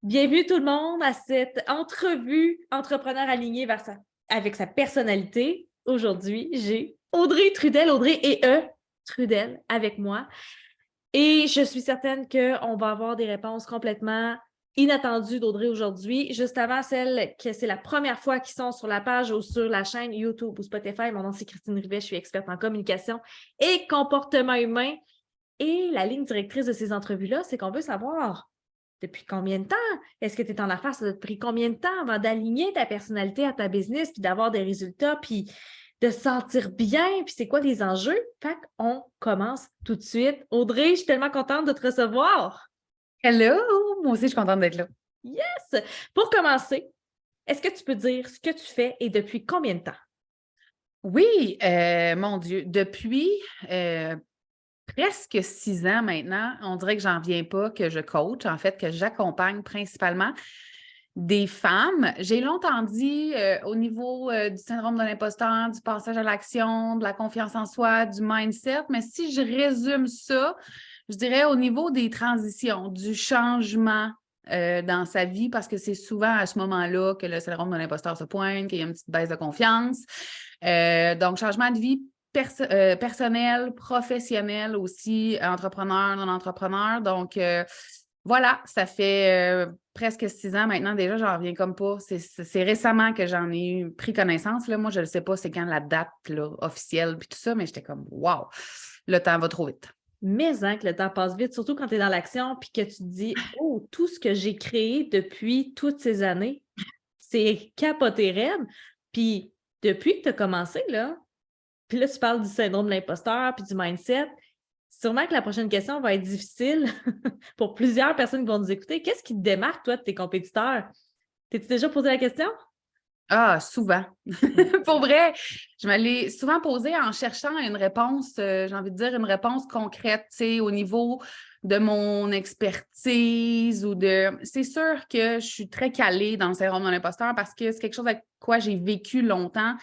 Bienvenue tout le monde à cette entrevue Entrepreneur aligné avec sa personnalité. Aujourd'hui, j'ai Audrey Trudel, Audrey et Trudel avec moi. Et je suis certaine qu'on va avoir des réponses complètement inattendues d'Audrey aujourd'hui. Juste avant celle que c'est la première fois qu'ils sont sur la page ou sur la chaîne YouTube ou Spotify. Mon nom, c'est Christine Rivet, je suis experte en communication et comportement humain. Et la ligne directrice de ces entrevues-là, c'est qu'on veut savoir depuis combien de temps? Est-ce que tu es en affaires? Ça t'a pris combien de temps avant d'aligner ta personnalité à ta business, puis d'avoir des résultats, puis de se sentir bien, puis c'est quoi les enjeux? Fait qu'on commence tout de suite. Audrey, je suis tellement contente de te recevoir. Hello! Moi aussi, je suis contente d'être là. Yes! Pour commencer, est-ce que tu peux dire ce que tu fais et depuis combien de temps? Oui, mon Dieu, depuis presque 6 ans maintenant, on dirait que j'en viens pas que je coach, en fait, que j'accompagne principalement des femmes. J'ai longtemps dit au niveau du syndrome de l'imposteur, du passage à l'action, de la confiance en soi, du mindset, mais si je résume ça, je dirais au niveau des transitions, du changement dans sa vie, parce que c'est souvent à ce moment-là que le syndrome de l'imposteur se pointe, qu'il y a une petite baisse de confiance. Donc, changement de vie personnel, professionnel aussi, entrepreneur, non-entrepreneur. Donc, voilà, ça fait presque 6 ans maintenant. Déjà, j'en reviens comme pas. C'est récemment que j'en ai pris connaissance. Là. Moi, je ne sais pas c'est quand la date là, officielle puis tout ça, mais j'étais comme wow, le temps va trop vite. Mais hein, que le temps passe vite, surtout quand tu es dans l'action puis que tu te dis oh, tout ce que j'ai créé depuis toutes ces années, c'est capoté raide. Puis depuis que tu as commencé, là, puis là, tu parles du syndrome de l'imposteur puis du mindset, sûrement que la prochaine question va être difficile pour plusieurs personnes qui vont nous écouter. Qu'est-ce qui te démarque, toi, de tes compétiteurs? T'es-tu déjà posé la question? Ah, souvent. Pour vrai, je me l'ai souvent posée en cherchant une réponse, j'ai envie de dire une réponse concrète, tu sais, au niveau de mon expertise ou de... C'est sûr que je suis très calée dans le syndrome de l'imposteur parce que c'est quelque chose avec quoi j'ai vécu longtemps.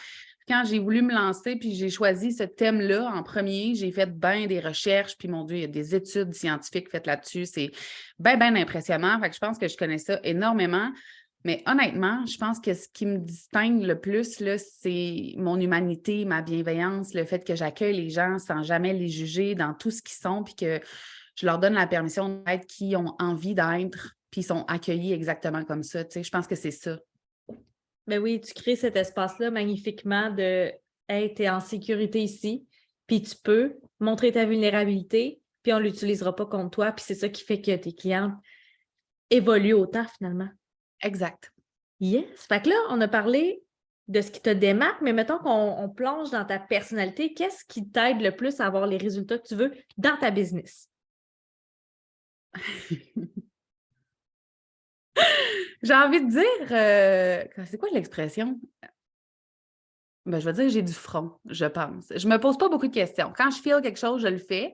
Quand j'ai voulu me lancer, puis j'ai choisi ce thème-là en premier, j'ai fait bien des recherches, puis mon Dieu, il y a des études scientifiques faites là-dessus. C'est bien, bien impressionnant. Fait que je pense que je connais ça énormément. Mais honnêtement, je pense que ce qui me distingue le plus, là, c'est mon humanité, ma bienveillance, le fait que j'accueille les gens sans jamais les juger dans tout ce qu'ils sont, puis que je leur donne la permission d'être qui ils ont envie d'être, puis ils sont accueillis exactement comme ça. Tu sais, je pense que c'est ça. Ben oui, tu crées cet espace-là magnifiquement de hey, tu es en sécurité ici, puis tu peux montrer ta vulnérabilité, puis on ne l'utilisera pas contre toi, puis c'est ça qui fait que tes clientes évoluent autant finalement. Exact. Yes. Fait que là, on a parlé de ce qui te démarque, mais mettons qu'on plonge dans ta personnalité. Qu'est-ce qui t'aide le plus à avoir les résultats que tu veux dans ta business? J'ai envie de dire, c'est quoi l'expression? Ben, je vais dire j'ai du front, je pense. Je me pose pas beaucoup de questions. Quand je feel quelque chose, je le fais.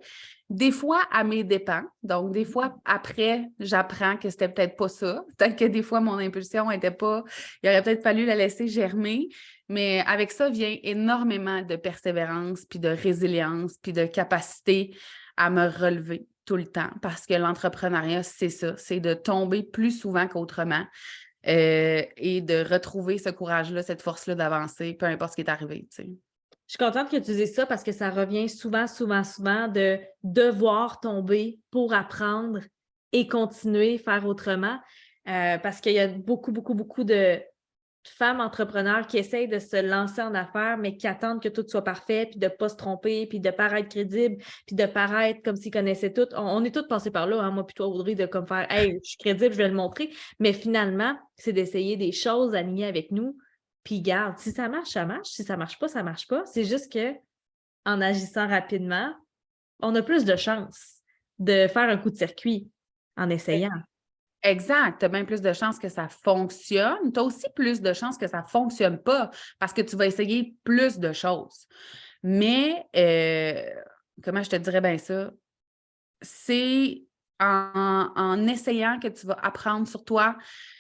Des fois, à mes dépens. Donc, des fois, après, j'apprends que c'était peut-être pas ça. Peut-être que des fois, mon impulsion était pas... Il aurait peut-être fallu la laisser germer. Mais avec ça vient énormément de persévérance, puis de résilience, puis de capacité à me relever tout le temps. Parce que l'entrepreneuriat, c'est ça. C'est de tomber plus souvent qu'autrement. Et de retrouver ce courage-là, cette force-là d'avancer, peu importe ce qui est arrivé, tu sais. Je suis contente que tu dises ça parce que ça revient souvent, souvent, souvent de devoir tomber pour apprendre et continuer, faire autrement. Parce qu'il y a beaucoup, beaucoup, beaucoup de femmes entrepreneurs qui essayent de se lancer en affaires, mais qui attendent que tout soit parfait, puis de ne pas se tromper, puis de paraître crédible, puis de paraître comme s'ils connaissaient tout. On est tous passés par là, hein, moi puis toi, Audrey, de comme faire hey, je suis crédible, je vais le montrer. Mais finalement, c'est d'essayer des choses alignées avec nous. Puis garde, si ça marche, ça marche. Si ça marche pas, ça marche pas. C'est juste que en agissant rapidement, on a plus de chances de faire un coup de circuit en essayant. Exact. Tu as bien plus de chances que ça fonctionne. Tu as aussi plus de chances que ça ne fonctionne pas parce que tu vas essayer plus de choses. Mais, comment je te dirais bien ça? C'est en essayant que tu vas apprendre sur toi.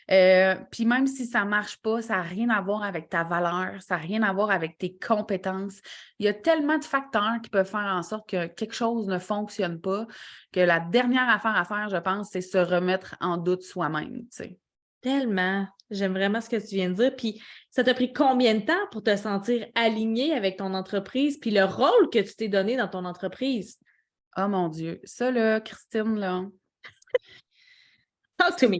Puis même si ça ne marche pas, ça n'a rien à voir avec ta valeur, ça n'a rien à voir avec tes compétences. Il y a tellement de facteurs qui peuvent faire en sorte que quelque chose ne fonctionne pas, que la dernière affaire à faire, je pense, c'est se remettre en doute soi-même, tu sais. Tellement. J'aime vraiment ce que tu viens de dire. Puis, ça t'a pris combien de temps pour te sentir aligné avec ton entreprise, puis le rôle que tu t'es donné dans ton entreprise? Oh mon Dieu. Ça, là, Christine, là. Talk to me.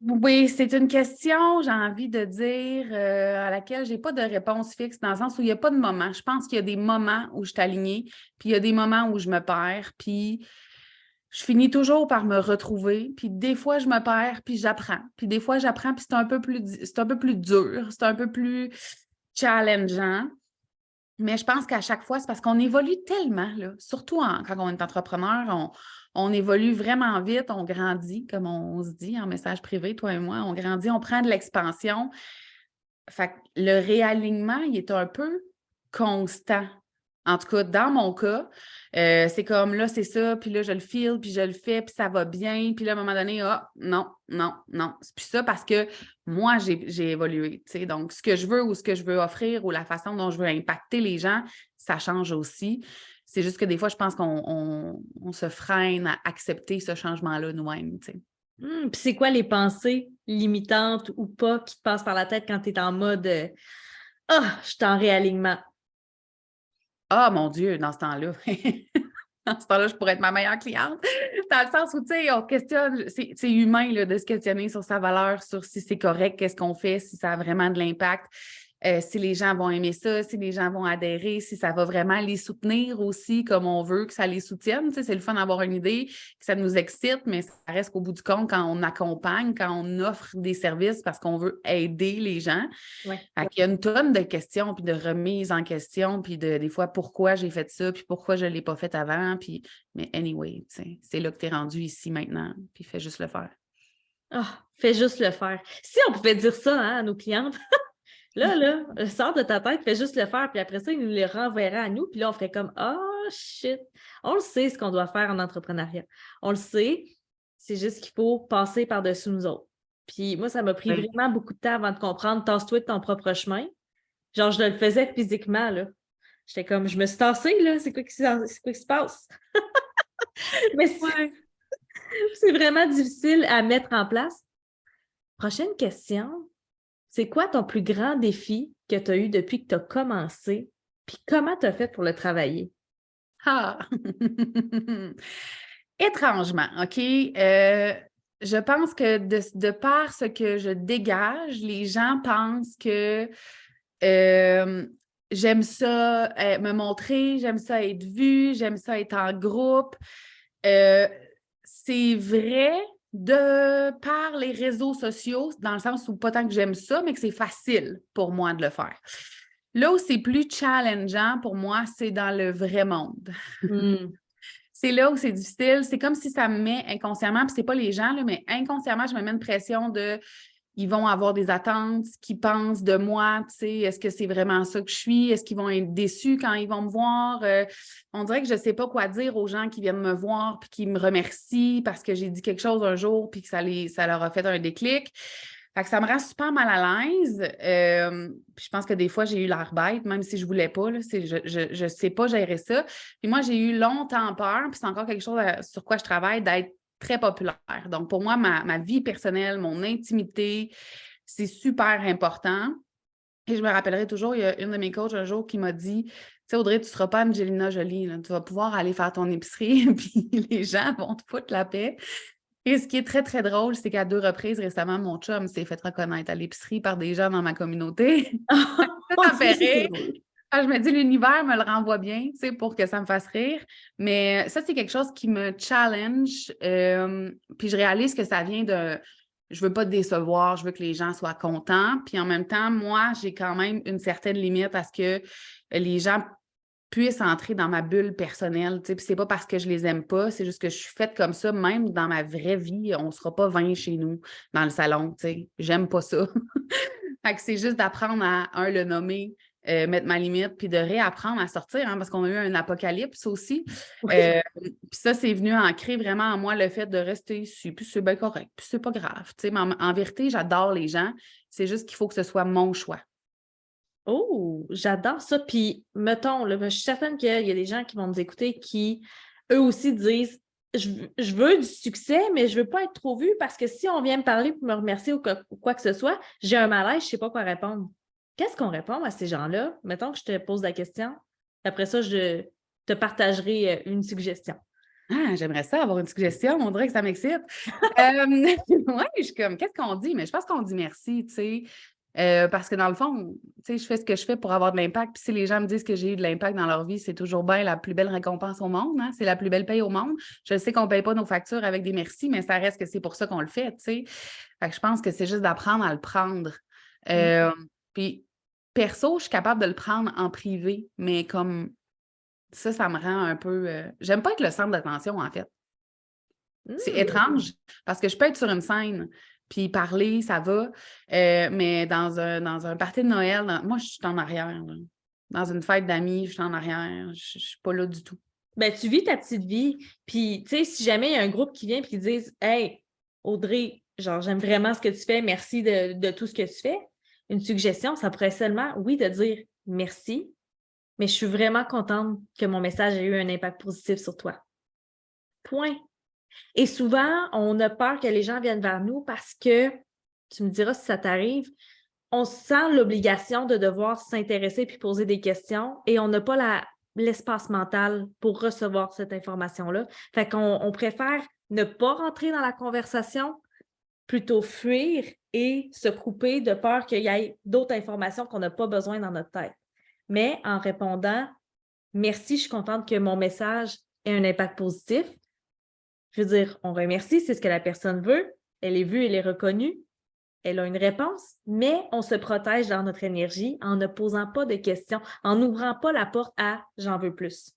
Oui, c'est une question, j'ai envie de dire, à laquelle je n'ai pas de réponse fixe, dans le sens où il n'y a pas de moment. Je pense qu'il y a des moments où je suis alignée, puis il y a des moments où je me perds, puis je finis toujours par me retrouver, puis des fois, je me perds, puis j'apprends. Puis des fois, j'apprends, puis c'est un peu plus dur, c'est un peu plus challengeant. Mais je pense qu'à chaque fois, c'est parce qu'on évolue tellement, là. Surtout quand on est entrepreneur, on évolue vraiment vite, on grandit, comme on se dit en message privé, toi et moi, on grandit, on prend de l'expansion. Fait que le réalignement, il est un peu constant. En tout cas, dans mon cas, c'est comme là, c'est ça, puis là, je le file, puis je le fais, puis ça va bien, puis là, à un moment donné, ah, non, non, non. C'est plus ça parce que moi, j'ai évolué, tu sais. Donc, ce que je veux ou ce que je veux offrir ou la façon dont je veux impacter les gens, ça change aussi. C'est juste que des fois, je pense qu'on se freine à accepter ce changement-là nous-mêmes, tu sais. Puis c'est quoi les pensées limitantes ou pas qui te passent par la tête quand tu es en mode Ah, je suis en réalignement? Ah, mon Dieu, dans ce temps-là. Dans ce temps-là, je pourrais être ma meilleure cliente. Dans le sens où, tu sais, on questionne, c'est humain là, de se questionner sur sa valeur, sur si c'est correct, qu'est-ce qu'on fait, si ça a vraiment de l'impact, si les gens vont aimer ça, si les gens vont adhérer, si ça va vraiment les soutenir aussi comme on veut que ça les soutienne. Tu sais, c'est le fun d'avoir une idée, que ça nous excite, mais ça reste qu'au bout du compte, quand on accompagne, quand on offre des services parce qu'on veut aider les gens, Ouais. il y a une tonne de questions, puis de remises en question, puis des fois, pourquoi j'ai fait ça, puis pourquoi je ne l'ai pas fait avant, puis mais anyway, c'est là que tu es rendu ici maintenant, puis fais juste le faire. Ah, fais juste le faire. Si on pouvait dire ça hein, à nos clientes, là, sors de ta tête, fais juste le faire, puis après ça, ils nous les renverraient à nous, puis là, on ferait comme oh shit. On le sait ce qu'on doit faire en entrepreneuriat. On le sait, c'est juste qu'il faut passer par-dessus nous autres. Puis moi, ça m'a pris Oui. vraiment beaucoup de temps avant de comprendre, tasse-toi de ton propre chemin. Genre, je le faisais physiquement, là. J'étais comme, je me suis tassée, là, c'est quoi qui se passe? Mais Ouais. c'est vraiment difficile à mettre en place. Prochaine question. C'est quoi ton plus grand défi que tu as eu depuis que tu as commencé? Puis comment tu as fait pour le travailler? Ah! Étrangement, OK? Je pense que de par ce que je dégage, les gens pensent que j'aime ça me montrer, j'aime ça être vue, j'aime ça être en groupe. C'est vrai de par les réseaux sociaux, dans le sens où pas tant que j'aime ça, mais que c'est facile pour moi de le faire. Là où c'est plus challengeant pour moi, c'est dans le vrai monde. C'est là où c'est difficile. C'est comme si ça me met inconsciemment, puis c'est pas les gens, là, mais inconsciemment, je me mets une pression de ils vont avoir des attentes, ce qu'ils pensent de moi, tu sais, est-ce que c'est vraiment ça que je suis? Est-ce qu'ils vont être déçus quand ils vont me voir? On dirait que je ne sais pas quoi dire aux gens qui viennent me voir puis qui me remercient parce que j'ai dit quelque chose un jour puis que ça leur a fait un déclic. Fait que ça me rend super mal à l'aise. Puis je pense que des fois, j'ai eu l'air bête, même si je ne voulais pas. Là, je ne sais pas gérer ça. Puis moi, j'ai eu longtemps peur, puis c'est encore quelque chose sur quoi je travaille, d'être très populaire. Donc, pour moi, ma vie personnelle, mon intimité, c'est super important. Et je me rappellerai toujours, il y a une de mes coachs un jour qui m'a dit, tu sais, Audrey, tu ne seras pas Angelina Jolie, là. Tu vas pouvoir aller faire ton épicerie, puis les gens vont te foutre la paix. Et ce qui est très, très drôle, c'est qu'à 2 reprises récemment, mon chum s'est fait reconnaître à l'épicerie par des gens dans ma communauté. Ça me fait rire. Je me dis, l'univers me le renvoie bien, tu sais, pour que ça me fasse rire. Mais ça, c'est quelque chose qui me challenge. Puis je réalise que ça vient de... Je veux pas te décevoir, je veux que les gens soient contents. Puis en même temps, moi, j'ai quand même une certaine limite à ce que les gens puissent entrer dans ma bulle personnelle. Tu sais. Puis c'est pas parce que je les aime pas, c'est juste que je suis faite comme ça. Même dans ma vraie vie, on sera pas 20 chez nous dans le salon. Tu sais. J'aime pas ça. Fait que c'est juste d'apprendre à, le nommer, mettre ma limite, puis de réapprendre à sortir, hein, parce qu'on a eu un apocalypse aussi. Oui. Puis ça, c'est venu ancrer vraiment en moi le fait de rester ici, puis c'est bien correct, puis c'est pas grave. Tu sais, mais en vérité, j'adore les gens. C'est juste qu'il faut que ce soit mon choix. Oh, j'adore ça. Puis, mettons, là, je suis certaine qu'il y a des gens qui vont nous écouter qui, eux aussi, disent je veux du succès, mais je veux pas être trop vue parce que si on vient me parler pour me remercier ou quoi que ce soit, j'ai un malaise, je sais pas quoi répondre. Qu'est-ce qu'on répond à ces gens-là? Mettons que je te pose la question. Après ça, je te partagerai une suggestion. Ah, j'aimerais ça avoir une suggestion. On dirait que ça m'excite. Oui, je suis comme, qu'est-ce qu'on dit? Mais je pense qu'on dit merci, tu sais. Parce que dans le fond, tu sais, je fais ce que je fais pour avoir de l'impact. Puis si les gens me disent que j'ai eu de l'impact dans leur vie, c'est toujours bien la plus belle récompense au monde, hein? C'est la plus belle paye au monde. Je sais qu'on ne paye pas nos factures avec des merci, mais ça reste que c'est pour ça qu'on le fait, tu sais. Fait que je pense que c'est juste d'apprendre à le prendre. Puis perso, je suis capable de le prendre en privé, mais comme ça me rend un peu. J'aime pas être le centre d'attention, en fait. C'est étrange parce que je peux être sur une scène puis parler, ça va, mais dans un party de Noël, moi, je suis en arrière, là. Dans une fête d'amis, je suis en arrière, je suis pas là du tout. Ben, tu vis ta petite vie. Puis, tu sais, si jamais il y a un groupe qui vient et qui disent Hey, Audrey, genre, j'aime vraiment ce que tu fais, merci de tout ce que tu fais. Une suggestion, ça pourrait seulement, oui, de dire merci, mais je suis vraiment contente que mon message ait eu un impact positif sur toi. Point. Et souvent, on a peur que les gens viennent vers nous parce que, tu me diras si ça t'arrive, on sent l'obligation de devoir s'intéresser puis poser des questions et on n'a pas l'espace mental pour recevoir cette information-là. Fait qu'on préfère ne pas rentrer dans la conversation, plutôt fuir et se couper de peur qu'il y ait d'autres informations qu'on n'a pas besoin dans notre tête. Mais en répondant, merci, je suis contente que mon message ait un impact positif. Je veux dire, on remercie, c'est ce que la personne veut. Elle est vue, elle est reconnue. Elle a une réponse, mais on se protège dans notre énergie en ne posant pas de questions, en n'ouvrant pas la porte à j'en veux plus.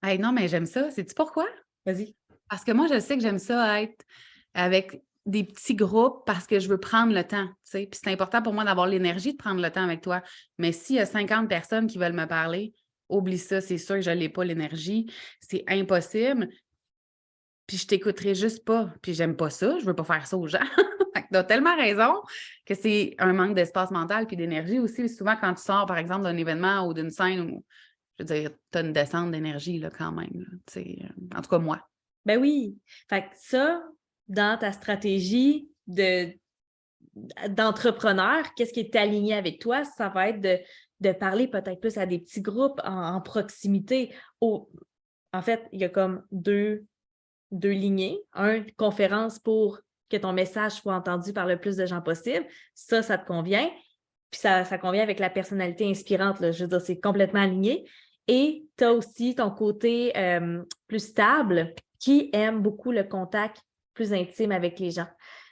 Hey, non, mais j'aime ça. Sais-tu pourquoi? Vas-y. Parce que moi, je sais que j'aime ça être avec des petits groupes parce que je veux prendre le temps, tu sais. Puis c'est important pour moi d'avoir l'énergie de prendre le temps avec toi. Mais s'il y a 50 personnes qui veulent me parler, oublie ça, c'est sûr que je n'ai pas l'énergie. C'est impossible. Puis je t'écouterai juste pas. Puis j'aime pas ça. Je veux pas faire ça aux gens. Tu as tellement raison que c'est un manque d'espace mental puis d'énergie aussi. Souvent, quand tu sors, par exemple, d'un événement ou d'une scène où, je veux dire, tu as une descente d'énergie là, quand même. Là, en tout cas, moi. Ben oui. Fait que ça, dans ta stratégie d'entrepreneur, qu'est-ce qui est aligné avec toi? Ça va être de parler peut-être plus à des petits groupes en proximité. En fait, il y a comme deux lignées. Un, conférence pour que ton message soit entendu par le plus de gens possible. Ça te convient. Puis ça convient avec la personnalité inspirante, là. Je veux dire, c'est complètement aligné. Et tu as aussi ton côté plus stable qui aime beaucoup le contact plus intime avec les gens.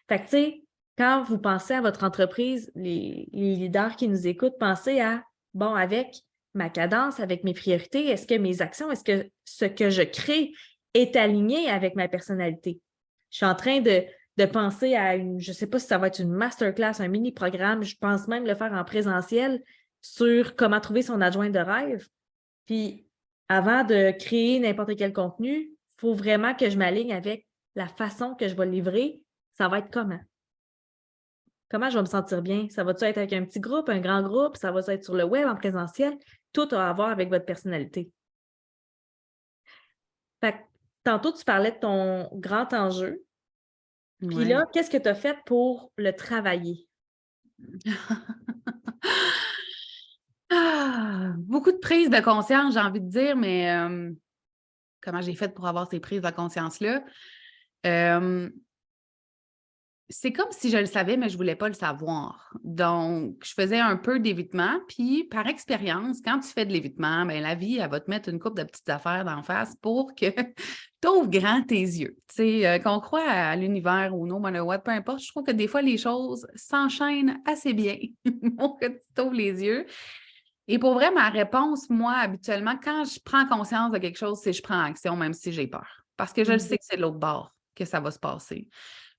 Fait que, tu sais, quand vous pensez à votre entreprise, les leaders qui nous écoutent, pensez à, bon, avec ma cadence, avec mes priorités, est-ce que mes actions, est-ce que ce que je crée est aligné avec ma personnalité? Je suis en train de penser à je ne sais pas si ça va être une masterclass, un mini-programme, je pense même le faire en présentiel sur comment trouver son adjoint de rêve. Puis, avant de créer n'importe quel contenu, il faut vraiment que je m'aligne avec la façon que je vais le livrer. Ça va être comment? Comment je vais me sentir bien? Ça va-tu être avec un petit groupe, un grand groupe? Ça va être sur le web, en présentiel? Tout a à voir avec votre personnalité. Fait que, tantôt, tu parlais de ton grand enjeu. Puis là, qu'est-ce que tu as fait pour le travailler? Beaucoup de prises de conscience, j'ai envie de dire, mais comment j'ai fait pour avoir ces prises de conscience-là? C'est comme si je le savais, mais je ne voulais pas le savoir. Donc, je faisais un peu d'évitement, puis par expérience, quand tu fais de l'évitement, bien, la vie, elle va te mettre une couple de petites affaires d'en face pour que tu ouvres grand tes yeux. Tu sais, qu'on croit à l'univers ou non, what, peu importe, je trouve que des fois, les choses s'enchaînent assez bien pour que tu t'ouvres les yeux. Et pour vrai, ma réponse, moi, habituellement, quand je prends conscience de quelque chose, c'est je prends action, même si j'ai peur. Parce que je le sais que c'est de l'autre bord que ça va se passer.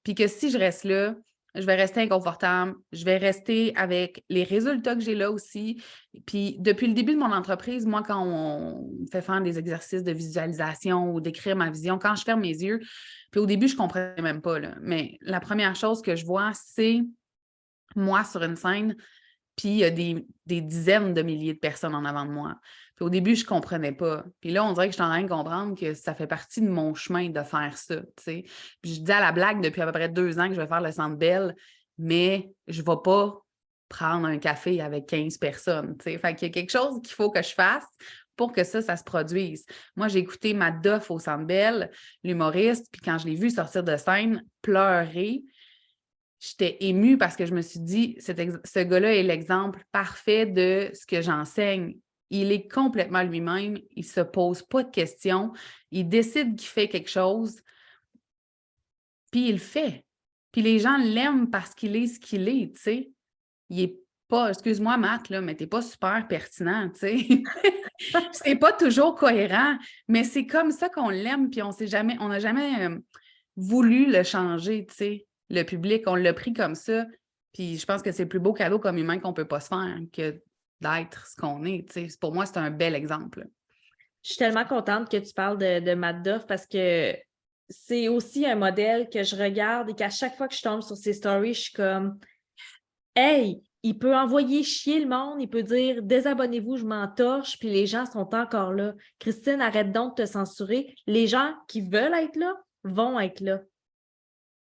Puis que si je reste là, je vais rester inconfortable, je vais rester avec les résultats que j'ai là aussi. Puis, depuis le début de mon entreprise, moi, quand on fait faire des exercices de visualisation ou d'écrire ma vision, quand je ferme mes yeux, puis au début, je ne comprenais même pas, là, mais la première chose que je vois, c'est moi sur une scène, puis il y a des dizaines de milliers de personnes en avant de moi. Puis au début, je ne comprenais pas. Puis là, on dirait que je suis en train de comprendre que ça fait partie de mon chemin de faire ça, tu sais. Puis je dis à la blague depuis à peu près 2 ans que je vais faire le Centre Bell, mais je ne vais pas prendre un café avec 15 personnes, tu sais. Fait qu'il y a quelque chose qu'il faut que je fasse pour que ça se produise. Moi, j'ai écouté Matt Duff au Centre Bell, l'humoriste, puis quand je l'ai vu sortir de scène, pleurer, j'étais émue parce que je me suis dit, ce gars-là est l'exemple parfait de ce que j'enseigne. Il est complètement lui-même, il ne se pose pas de questions, il décide qu'il fait quelque chose, puis il le fait. Puis les gens l'aiment parce qu'il est ce qu'il est, tu sais. Il est pas, excuse-moi Matt, là, mais t'es pas super pertinent, tu sais. C'est pas toujours cohérent, mais c'est comme ça qu'on l'aime, puis on n'a jamais voulu le changer, tu sais. Le public, on l'a pris comme ça, puis je pense que c'est le plus beau cadeau comme humain qu'on peut pas se faire que d'être ce qu'on est, tu sais. Pour moi, c'est un bel exemple. Je suis tellement contente que tu parles de Matt Duff parce que c'est aussi un modèle que je regarde et qu'à chaque fois que je tombe sur ses stories, je suis comme hey, il peut envoyer chier le monde, il peut dire désabonnez-vous, je m'entorche, puis les gens sont encore là. Christine, arrête donc de te censurer. Les gens qui veulent être là vont être là.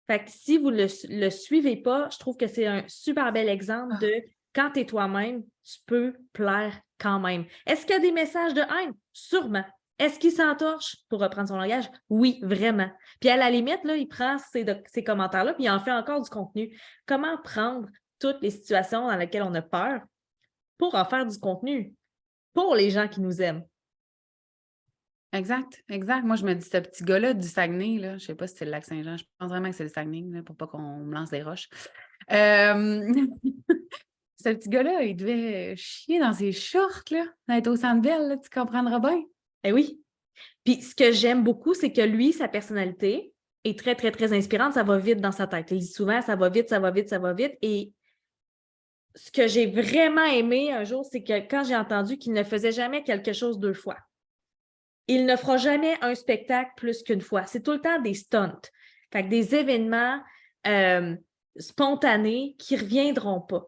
Fait que si vous le suivez pas, je trouve que c'est un super bel exemple de quand tu es toi-même, tu peux plaire quand même. Est-ce qu'il y a des messages de haine? Sûrement. Est-ce qu'il s'entorche, pour reprendre son langage? Oui, vraiment. Puis à la limite, là, il prend ces commentaires-là, puis il en fait encore du contenu. Comment prendre toutes les situations dans lesquelles on a peur pour en faire du contenu pour les gens qui nous aiment? Exact, exact. Moi, je me dis, ce petit gars-là du Saguenay, là, je ne sais pas si c'est le Lac-Saint-Jean, je pense vraiment que c'est le Saguenay, là, pour pas qu'on me lance des roches. Ce petit gars-là, il devait chier dans ses shorts, là, d'être au Centre Bell, là, tu comprendras bien. Eh oui. Puis ce que j'aime beaucoup, c'est que lui, sa personnalité est très, très, très inspirante. Ça va vite dans sa tête. Il dit souvent, ça va vite, ça va vite, ça va vite. Et ce que j'ai vraiment aimé un jour, c'est que quand j'ai entendu qu'il ne faisait jamais quelque chose 2 fois, il ne fera jamais un spectacle plus qu'une fois. C'est tout le temps des stunts. Fait que des événements spontanés qui ne reviendront pas.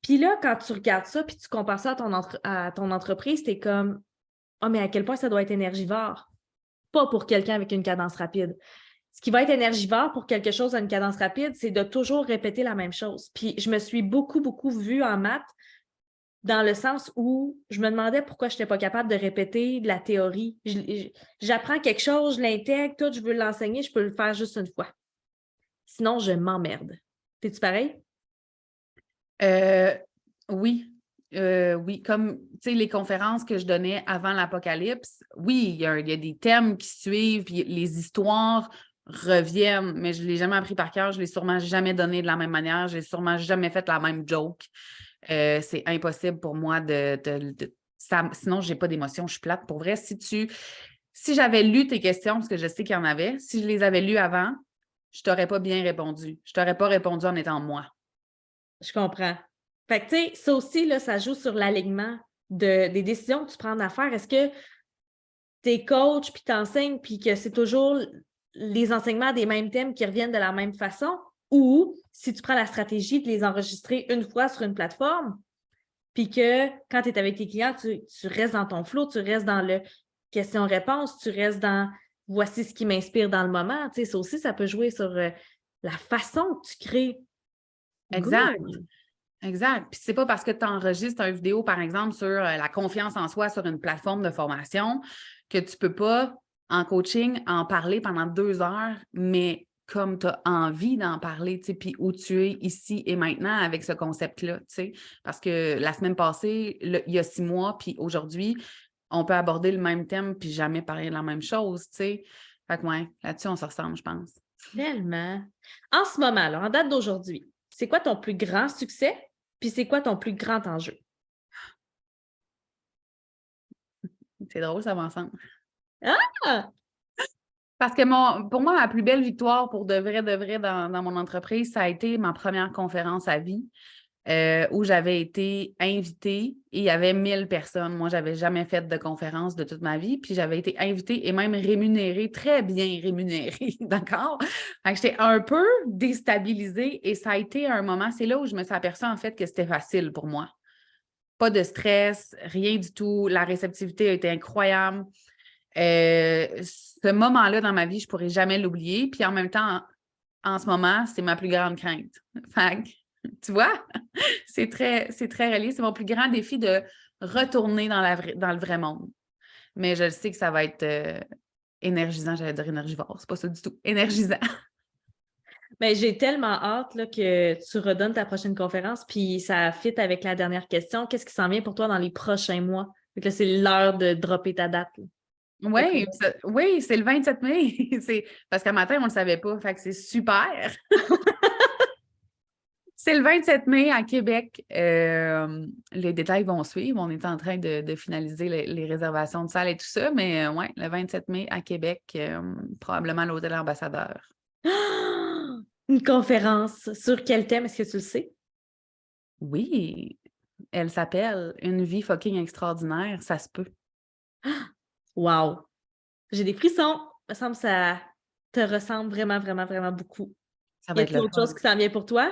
Puis là, quand tu regardes ça, puis tu compares ça à ton entreprise, tu es comme « Ah, mais à quel point ça doit être énergivore? » Pas pour quelqu'un avec une cadence rapide. Ce qui va être énergivore pour quelque chose à une cadence rapide, c'est de toujours répéter la même chose. Puis je me suis beaucoup, beaucoup vue en maths dans le sens où je me demandais pourquoi je n'étais pas capable de répéter de la théorie. J'apprends quelque chose, je l'intègre, tout, je veux l'enseigner, je peux le faire juste une fois. Sinon, je m'emmerde. T'es-tu pareil? Oui, oui, comme les conférences que je donnais avant l'apocalypse, oui, il y a des thèmes qui suivent, puis les histoires reviennent, mais je ne l'ai jamais appris par cœur, je ne l'ai sûrement jamais donné de la même manière, je n'ai sûrement jamais fait la même joke. C'est impossible pour moi ça, sinon, je n'ai pas d'émotion, je suis plate. Pour vrai, si j'avais lu tes questions, parce que je sais qu'il y en avait, si je les avais lues avant, je ne t'aurais pas bien répondu. Je ne t'aurais pas répondu en étant moi. Je comprends. Fait que, tu sais, ça aussi, là, ça joue sur l'alignement des décisions que tu prends en affaires. Est-ce que tu es coach, puis tu enseignes, puis que c'est toujours les enseignements des mêmes thèmes qui reviennent de la même façon? Ou si tu prends la stratégie de les enregistrer une fois sur une plateforme, puis que quand tu es avec tes clients, tu restes dans ton flow, tu restes dans le question-réponse, tu restes dans voici ce qui m'inspire dans le moment. Tu sais, ça aussi, ça peut jouer sur la façon que tu crées. Exact. Good. Exact. Puis c'est pas parce que tu enregistres une vidéo, par exemple, sur la confiance en soi sur une plateforme de formation que tu peux pas, en coaching, en parler pendant 2 heures, mais comme tu as envie d'en parler, tu sais, puis où tu es ici et maintenant avec ce concept-là, tu sais. Parce que la semaine passée, il y a 6 mois, puis aujourd'hui, on peut aborder le même thème puis jamais parler de la même chose, tu sais. Fait que ouais, là-dessus, on se ressemble, je pense. Tellement. En ce moment, là, en date d'aujourd'hui, c'est quoi ton plus grand succès? Puis c'est quoi ton plus grand enjeu? C'est drôle, ça va ensemble. Ah! Parce que pour moi, ma plus belle victoire pour de vrai dans mon entreprise, ça a été ma première conférence à vie où j'avais été invitée et il y avait 1000 personnes. Moi, je n'avais jamais fait de conférence de toute ma vie, puis j'avais été invitée et même rémunérée, très bien rémunérée, d'accord? Fait que j'étais un peu déstabilisée et ça a été un moment, c'est là où je me suis aperçue en fait que c'était facile pour moi. Pas de stress, rien du tout. La réceptivité a été incroyable. Ce moment-là dans ma vie, je ne pourrai jamais l'oublier. Puis en même temps, en ce moment, c'est ma plus grande crainte. Fait que, tu vois, c'est très relié. C'est mon plus grand défi de retourner dans le vrai monde. Mais je sais que ça va être énergisant. J'allais dire énergivore. C'est pas ça du tout. Énergisant. Mais j'ai tellement hâte là, que tu redonnes ta prochaine conférence, puis ça fit avec la dernière question. Qu'est-ce qui s'en vient pour toi dans les prochains mois? Fait que là, c'est l'heure de dropper ta date. Oui, c'est le 27 mai. Parce qu'à matin, on ne le savait pas. Fait que c'est super. C'est le 27 mai à Québec. Les détails vont suivre. On est en train de finaliser les réservations de salle et tout ça. Mais ouais, le 27 mai à Québec, probablement à l'Hôtel Ambassadeur. Une conférence. Sur quel thème? Est-ce que tu le sais? Oui, elle s'appelle Une vie fucking extraordinaire, ça se peut. Wow! J'ai des frissons. Il me semble que ça te ressemble vraiment, vraiment, vraiment beaucoup. Ça Y va être a-t-il le autre fun. chose qui s'en vient pour toi?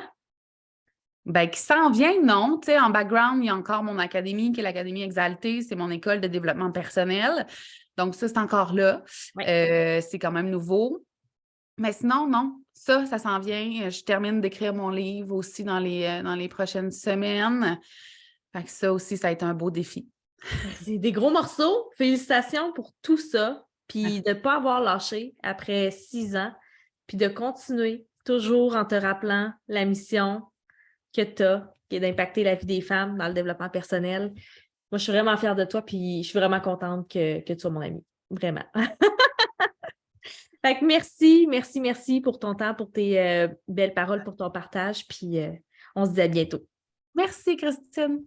Ben, qui s'en vient, non. Tu sais, en background, il y a encore mon académie, qui est l'Académie Exaltée. C'est mon école de développement personnel. Donc, ça, c'est encore là. Oui. C'est quand même nouveau. Mais sinon, non. Ça s'en vient. Je termine d'écrire mon livre aussi dans les prochaines semaines. Fait que ça aussi, ça a été un beau défi. C'est des gros morceaux. Félicitations pour tout ça. Puis de ne pas avoir lâché après 6 ans. Puis de continuer toujours en te rappelant la mission que tu as, qui est d'impacter la vie des femmes dans le développement personnel. Moi, je suis vraiment fière de toi, puis je suis vraiment contente que tu sois mon amie. Vraiment. Fait que merci pour ton temps, pour tes belles paroles, pour ton partage, puis on se dit à bientôt. Merci, Christine.